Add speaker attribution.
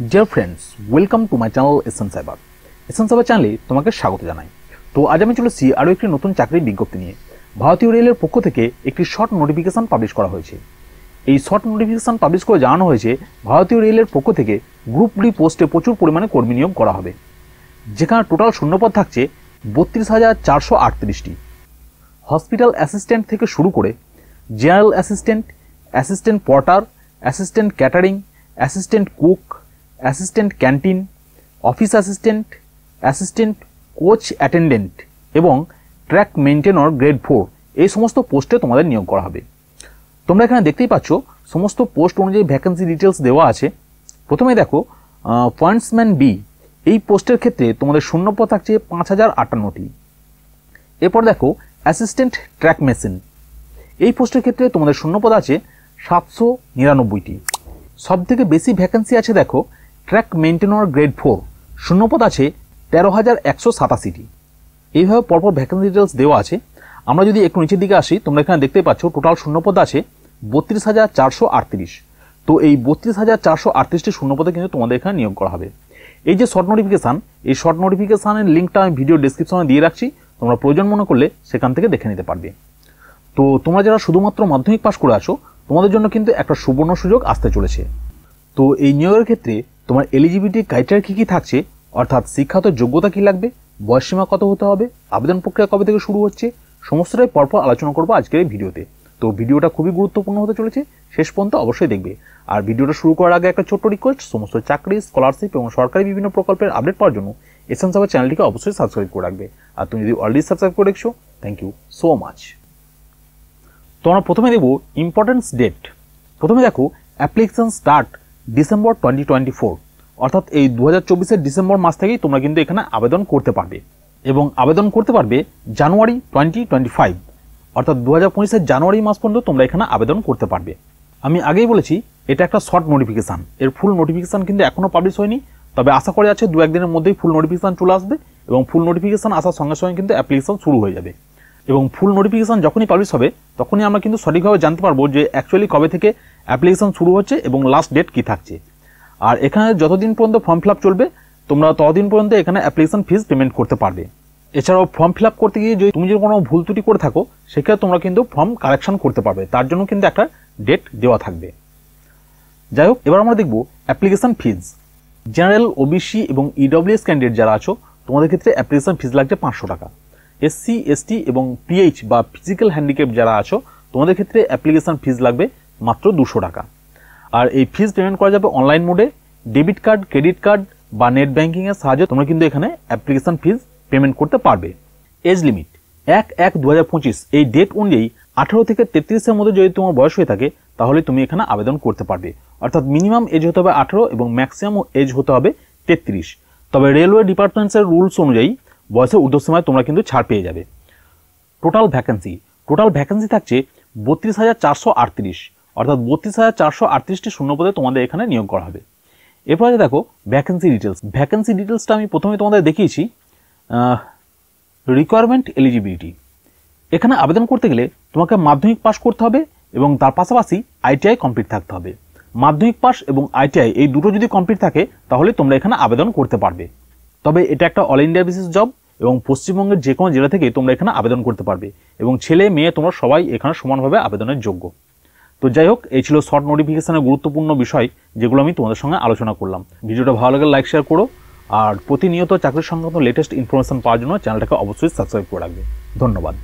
Speaker 1: Deer friends, welcome to my channel SN cyber. SN cyber চ্যানেলে তোমাকে স্বাগত জানাই। তো আজ আমি চলেছি আরও একটি নতুন চাকরির বিজ্ঞপ্তি নিয়ে। ভারতীয় রেলের পক্ষ থেকে একটি শর্ট নোটিফিকেশন পাবলিশ করা হয়েছে। এই শর্ট নোটিফিকেশন পাবলিশ করে জানানো হয়েছে ভারতীয় রেলের পক্ষ থেকে গ্রুপ ডি পোস্টে প্রচুর পরিমাণে কর্মী নিয়োগ করা হবে, যেখানে টোটাল শূন্যপদ থাকছে 32,438টি। হসপিটাল অ্যাসিস্ট্যান্ট থেকে শুরু করে general assistant, assistant porter, assistant catering, assistant cook, assistant canteen, office assistant, assistant coach attendant এবং ট্র্যাক মেইনটেনর গ্রেড 4 এই সমস্ত পোস্টে তোমাদের নিয়োগ করা হবে। তোমরা এখানে দেখতেই পাচ্ছ সমস্ত পোস্ট অনুযায়ী ভ্যাকেন্সি ডিটেলস দেওয়া আছে। প্রথমে দেখো পয়েন্টসম্যান বি, এই পোস্টের ক্ষেত্রে তোমাদের শূন্যপদ থাকছে 5,058টি। এরপর দেখো অ্যাসিস্ট্যান্ট ট্র্যাক মেশিন, এই পোস্টের ক্ষেত্রে তোমাদের শূন্যপদ আছে 799টি। সবথেকে বেশি ভ্যাকেন্সি আছে দেখো ট্র্যাক মেইনটেনর গ্রেড 4, শূন্যপদ আছে 13,187টি। এইভাবে পরপর ভ্যাকেন্সি ডিটেলস দেওয়া আছে। আমরা যদি একটু নিচের দিকে আসি, তোমরা এখানে দেখতে পাচ্ছ টোটাল শূন্যপদ আছে 32,438। তো এই 32,438টি শূন্যপদে কিন্তু তোমাদের এখানে নিয়োগ করা হবে। এই যে শর্ট নোটিফিকেশান, এই শর্ট নোটিফিকেশানের লিঙ্কটা আমি ভিডিও ডেসক্রিপশনে দিয়ে রাখছি, তোমরা প্রয়োজন মনে করলে সেখান থেকে দেখে নিতে পারবে। তো তোমরা যারা শুধুমাত্র মাধ্যমিক পাস করে আছো, তোমাদের জন্য কিন্তু একটা সুবর্ণ সুযোগ আসতে চলেছে। তো এই নিয়োগের ক্ষেত্রে তোমার এলিজিবিলিটি ক্রাইটেরিয়া কী কী থাকছে, অর্থাৎ শিক্ষাগত যোগ্যতা কী লাগবে, বয়সসীমা কত হতে হবে, আবেদন প্রক্রিয়া কবে থেকে শুরু হচ্ছে, সমস্তটাই পরপর আলোচনা করবো আজকের এই ভিডিওতে। তো ভিডিওটা খুবই গুরুত্বপূর্ণ হতে চলেছে, শেষ পর্যন্ত অবশ্যই দেখবে। আর ভিডিওটা শুরু করার আগে একটা ছোট্ট রিকোয়েস্ট, সমস্ত চাকরি, স্কলারশিপ এবং সরকারি বিভিন্ন প্রকল্পের আপডেট পাওয়ার জন্য এসএন সাইবার চ্যানেলটিকে অবশ্যই সাবস্ক্রাইব করে রাখবে। আর তুমি যদি অলরেডি সাবস্ক্রাইব করে রেখেছো, থ্যাংক ইউ সো মাচ। তো আমরা প্রথমে দেবো ইম্পর্টেন্স ডেট। প্রথমে দেখো অ্যাপ্লিকেশন স্টার্ট ডিসেম্বর 2024, অর্থাৎ এই 2024-এর ডিসেম্বর মাস থেকেই তোমরা কিন্তু এখানে আবেদন করতে পারবে এবং আবেদন করতে পারবে জানুয়ারি 2025, অর্থাৎ 2025-এর জানুয়ারি মাস পর্যন্ত তোমরা এখানে আবেদন করতে পারবে। আমি আগেই বলেছি এটা একটা শর্ট নোটিফিকেশান, এর ফুল নোটিফিকেশান কিন্তু এখনও পাবলিশ হয়নি, তবে আশা করা যাচ্ছে 2-1 দিনের মধ্যেই ফুল নোটিফিকেশান চলে আসবে এবং ফুল নোটিফিকেশান আসার সঙ্গে সঙ্গে কিন্তু অ্যাপ্লিকেশান শুরু হয়ে যাবে। এবং ফুল নোটিফিকেশান যখনই পাবলিশ হবে তখনই আমরা কিন্তু সঠিকভাবে জানতে পারবো যে অ্যাকচুয়ালি কবে থেকে অ্যাপ্লিকেশান শুরু হচ্ছে এবং লাস্ট ডেট কী থাকছে। আর এখানে যতদিন পর্যন্ত ফর্ম ফিল আপ চলবে, তোমরা ততদিন পর্যন্ত এখানে অ্যাপ্লিকেশান ফিস পেমেন্ট করতে পারবে। এছাড়াও ফর্ম ফিল আপ করতে গিয়ে যদি তুমি কোনো ভুল ত্রুটি করে থাকো, সেক্ষেত্রে তোমরা কিন্তু ফর্ম কারেকশন করতে পারবে, তার জন্য কিন্তু একটা ডেট দেওয়া থাকবে। যাই হোক, এবার আমরা দেখব অ্যাপ্লিকেশান ফিজ। জেনারেল, ওবিসি এবং ইডব্লিউএস ক্যান্ডিডেট যারা আছো, তোমাদের ক্ষেত্রে অ্যাপ্লিকেশান ফিজ লাগছে 500 টাকা। এসসি, এসটি এবং পিএইচ বা ফিজিক্যাল হ্যান্ডিক্যাপ যারা আছো, তোমাদের ক্ষেত্রে অ্যাপ্লিকেশান ফিজ লাগবে মাত্র 200 টাকা। আর এই ফিজ পেমেন্ট করা যাবে অনলাইন মোডে, ডেবিট কার্ড, ক্রেডিট কার্ড বা নেট ব্যাঙ্কিংয়ের সাহায্যে তোমরা কিন্তু এখানে অ্যাপ্লিকেশান ফিজ পেমেন্ট করতে পারবে। এজ লিমিট 1/1/2025, এই ডেট অনুযায়ী 18 থেকে 33-এর মধ্যে যদি তোমার বয়স হয়ে থাকে তাহলে তুমি এখানে আবেদন করতে পারবে, অর্থাৎ মিনিমাম এজ হতে হবে 18 এবং ম্যাক্সিমাম এজ হতে হবে 33। তবে রেলওয়ে ডিপার্টমেন্টসের রুলস অনুযায়ী বয়সের ঊর্ধ্বসীমায় তোমরা কিন্তু ছাড় পেয়ে যাবে। টোটাল ভ্যাকেন্সি থাকছে 32,438, অর্থাৎ 32,438টি শূন্যপদে তোমাদের এখানে নিয়োগ করা হবে। এরপরে দেখো ভ্যাকেন্সি ডিটেলসটা আমি প্রথমে তোমাদের দেখিয়েছি। রিকোয়ারমেন্ট এলিজিবিলিটি, এখানে আবেদন করতে গেলে তোমাকে মাধ্যমিক পাস করতে হবে এবং তার পাশাপাশি আইটিআই কমপ্লিট থাকতে হবে। মাধ্যমিক পাস এবং আইটিআই এই দুটো যদি কমপ্লিট থাকে তাহলে তোমরা এখানে আবেদন করতে পারবে। তবে এটা একটা অল ইন্ডিয়া বেসিস জব এবং পশ্চিমবঙ্গের যে কোনো জেলা থেকে তোমরা এখানে আবেদন করতে পারবে এবং ছেলে মেয়ে তোমরা সবাই এখানে সমানভাবে আবেদনের যোগ্য। তো যাই হোক, এই ছিল শর্ট নোটিফিকেশানের গুরুত্বপূর্ণ বিষয় যেগুলো আমি তোমাদের সঙ্গে আলোচনা করলাম। ভিডিওটা ভালো লাগলে লাইক শেয়ার করো, আর প্রতিনিয়ত চাকরির সংক্রান্ত লেটেস্ট ইনফরমেশন পাওয়ার জন্য চ্যানেলটাকে অবশ্যই সাবস্ক্রাইব করে রাখবে। ধন্যবাদ।